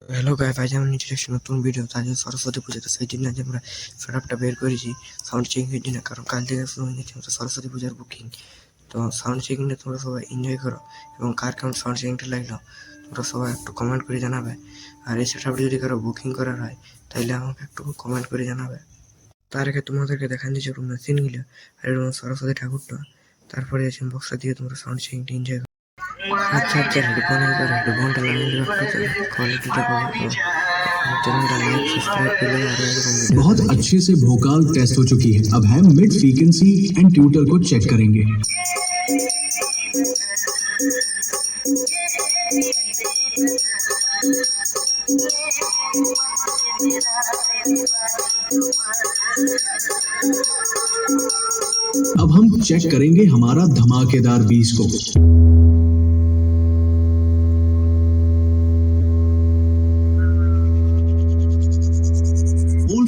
Hello guys, আজ আমি নিচে একটা নতুন ভিডিও। আজ সরস্বতী পুজো, তো সেই জন্য আজ আমরা সেটআপটা বের করেছি সাউন্ড চেকিংয়ের জন্য, কারণ কাল থেকে শুরু হয়ে গেছে আমাদের সরস্বতী পূজার বুকিং। তো সাউন্ড চেকিংটা তোমরা সবাই এনজয় করো, এবং কার কেমন সাউন্ড চেকিংটা লাগলো তোমরা সবাই একটু কমেন্ট করে জানাবে। আর এই সেটআপটা যদি কারো বুকিং করার হয় তাহলে আমাকে একটু কমেন্ট করে জানাবে। তার আগে তোমাদেরকে দেখান দিয়েছি ওর মেশিনগুলো আর এরকম সরস্বতী ঠাকুরটা, তারপরে আছে বক্সটা দিয়ে তোমরা সাউন্ড চেকিংটা এনজয় করো। আচ্ছা আচ্ছা, হেডফোন এবার হেডফোনটা লাগাই রাখো, क्वालिटीটা পাবো। चैनल लाइक सब्सक्राइब कर लो और ऐसे वीडियो बहुत अच्छे से भोकाल टेस्ट हो चुकी है। अब हम मिड फ्रीक्वेंसी एंड ट्यूटर को चेक करेंगे। अब हम चेक करेंगे हमारा धमाकेदार बीस को।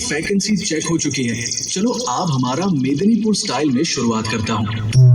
फ्रीक्वेंसी चेक हो चुकी है। चलो अब हमारा मेदिनीपुर स्टाइल में शुरुआत करता हूँ।